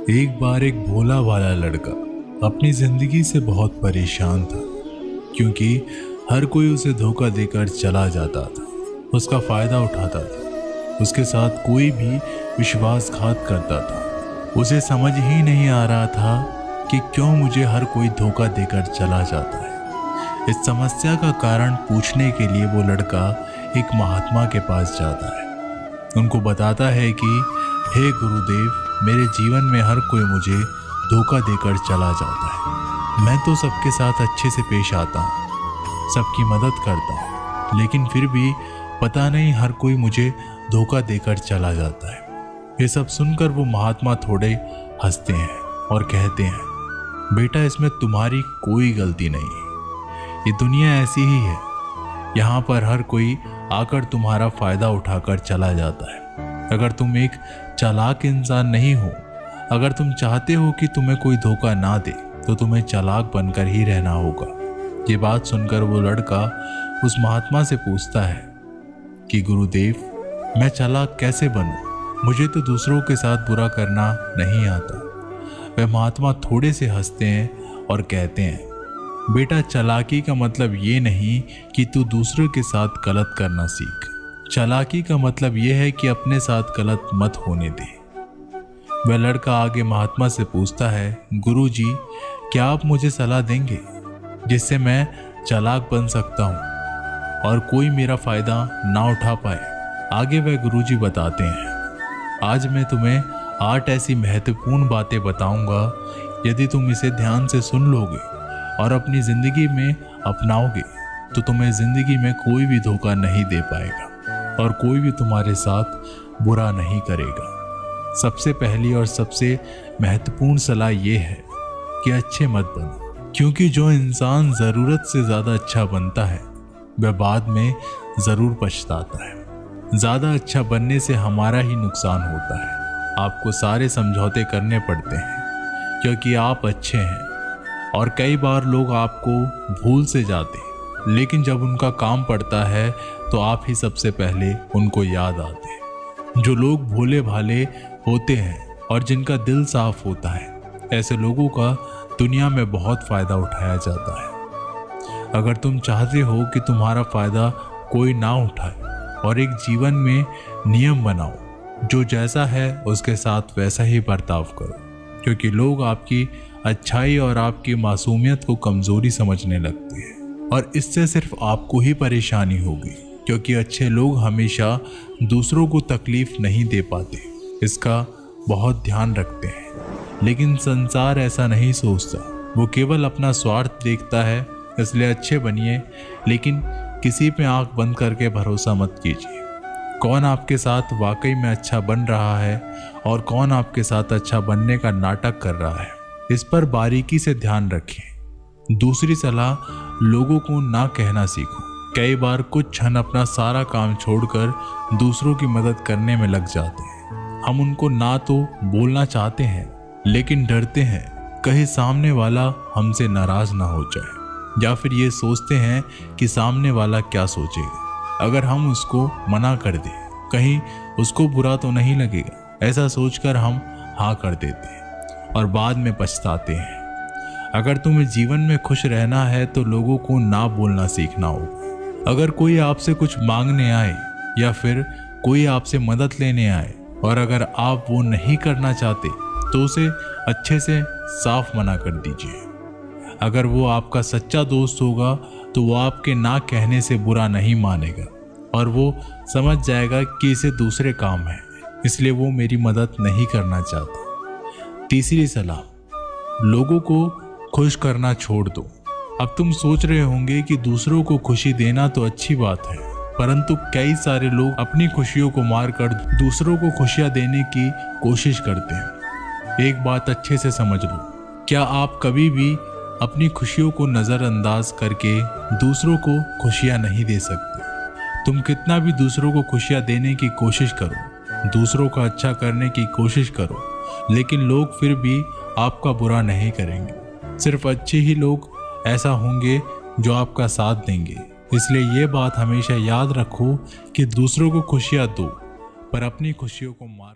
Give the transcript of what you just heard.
एक बार एक भोला भाला लड़का अपनी जिंदगी से बहुत परेशान था, क्योंकि हर कोई उसे धोखा देकर चला जाता था, उसका फायदा उठाता था, उसके साथ कोई भी विश्वासघात करता था। उसे समझ ही नहीं आ रहा था कि क्यों मुझे हर कोई धोखा देकर चला जाता है। इस समस्या का कारण पूछने के लिए वो लड़का एक महात्मा के पास जाता है। उनको बताता है कि हे गुरुदेव, मेरे जीवन में हर कोई मुझे धोखा देकर चला जाता है। मैं तो सबके साथ अच्छे से पेश आता हूँ, सबकी मदद करता हूँ, लेकिन फिर भी पता नहीं हर कोई मुझे धोखा देकर चला जाता है। ये सब सुनकर वो महात्मा थोड़े हंसते हैं और कहते हैं, बेटा, इसमें तुम्हारी कोई गलती नहीं है। ये दुनिया ऐसी ही है, यहाँ पर हर कोई आकर तुम्हारा फायदा उठाकर चला जाता है। अगर तुम एक चालाक इंसान नहीं हो, अगर तुम चाहते हो कि तुम्हें कोई धोखा ना दे, तो तुम्हें चालाक बनकर ही रहना होगा। ये बात सुनकर वो लड़का उस महात्मा से पूछता है कि गुरुदेव, मैं चालाक कैसे बनूं? मुझे तो दूसरों के साथ बुरा करना नहीं आता। वह महात्मा थोड़े से हंसते हैं और कहते हैं, बेटा, चालाकी का मतलब ये नहीं कि तू दूसरों के साथ गलत करना सीख। चालाकी का मतलब यह है कि अपने साथ गलत मत होने दे। वह लड़का आगे महात्मा से पूछता है, गुरुजी, क्या आप मुझे सलाह देंगे जिससे मैं चालाक बन सकता हूँ और कोई मेरा फायदा ना उठा पाए? आगे वह गुरुजी बताते हैं, आज मैं तुम्हें 8 ऐसी महत्वपूर्ण बातें बताऊंगा। यदि तुम इसे ध्यान से सुन लोगे और अपनी जिंदगी में अपनाओगे, तो तुम्हें जिंदगी में कोई भी धोखा नहीं दे पाएगा और कोई भी तुम्हारे साथ बुरा नहीं करेगा। सबसे पहली और सबसे महत्वपूर्ण सलाह यह है कि अच्छे मत बनो, क्योंकि जो इंसान ज़रूरत से ज़्यादा अच्छा बनता है वह बाद में ज़रूर पछताता है। ज़्यादा अच्छा बनने से हमारा ही नुकसान होता है। आपको सारे समझौते करने पड़ते हैं क्योंकि आप अच्छे हैं, और कई बार लोग आपको भूल से जाते हैं, लेकिन जब उनका काम पड़ता है तो आप ही सबसे पहले उनको याद आते हैं। जो लोग भोले भाले होते हैं और जिनका दिल साफ होता है, ऐसे लोगों का दुनिया में बहुत फ़ायदा उठाया जाता है। अगर तुम चाहते हो कि तुम्हारा फ़ायदा कोई ना उठाए और एक जीवन में नियम बनाओ, जो जैसा है उसके साथ वैसा ही बर्ताव करो, क्योंकि लोग आपकी अच्छाई और आपकी मासूमियत को कमज़ोरी समझने लगते हैं और इससे सिर्फ आपको ही परेशानी होगी, क्योंकि अच्छे लोग हमेशा दूसरों को तकलीफ नहीं दे पाते। इसका बहुत ध्यान रखते हैं, लेकिन संसार ऐसा नहीं सोचता। वो केवल अपना स्वार्थ देखता है। इसलिए अच्छे बनिए, लेकिन किसी पे आंख बंद करके भरोसा मत कीजिए। कौन आपके साथ वाकई में अच्छा बन रहा है और कौन आपके साथ अच्छा बनने का नाटक कर रहा है, इस पर बारीकी से ध्यान रखें। दूसरी सलाह, लोगों को ना कहना सीखो। कई बार कुछ क्षण अपना सारा काम छोड़कर दूसरों की मदद करने में लग जाते हैं। हम उनको ना तो बोलना चाहते हैं, लेकिन डरते हैं कहीं सामने वाला हमसे नाराज ना हो जाए, या फिर ये सोचते हैं कि सामने वाला क्या सोचेगा अगर हम उसको मना कर दें, कहीं उसको बुरा तो नहीं लगेगा। ऐसा सोचकर हम हाँ कर देते हैं और बाद में पछताते हैं। अगर तुम्हें जीवन में खुश रहना है तो लोगों को ना बोलना सीखना होगा। अगर कोई आपसे कुछ मांगने आए या फिर कोई आपसे मदद लेने आए और अगर आप वो नहीं करना चाहते, तो उसे अच्छे से साफ मना कर दीजिए। अगर वो आपका सच्चा दोस्त होगा तो वो आपके ना कहने से बुरा नहीं मानेगा और वो समझ जाएगा कि इसे दूसरे काम है, इसलिए वो मेरी मदद नहीं करना चाहता। तीसरी सलाह, लोगों को खुश करना छोड़ दो। अब तुम सोच रहे होंगे कि दूसरों को खुशी देना तो अच्छी बात है, परंतु कई सारे लोग अपनी खुशियों को मारकर दूसरों को खुशियां देने की कोशिश करते हैं। एक बात अच्छे से समझ लो, क्या आप कभी भी अपनी खुशियों को नज़रअंदाज करके दूसरों को खुशियां नहीं दे सकते। तुम कितना भी दूसरों को खुशियां देने की कोशिश करो, दूसरों का अच्छा करने की कोशिश करो, लेकिन लोग फिर भी आपका बुरा नहीं करेंगे। सिर्फ अच्छे ही लोग ऐसा होंगे जो आपका साथ देंगे। इसलिए ये बात हमेशा याद रखो कि दूसरों को खुशियां दो, पर अपनी खुशियों को मार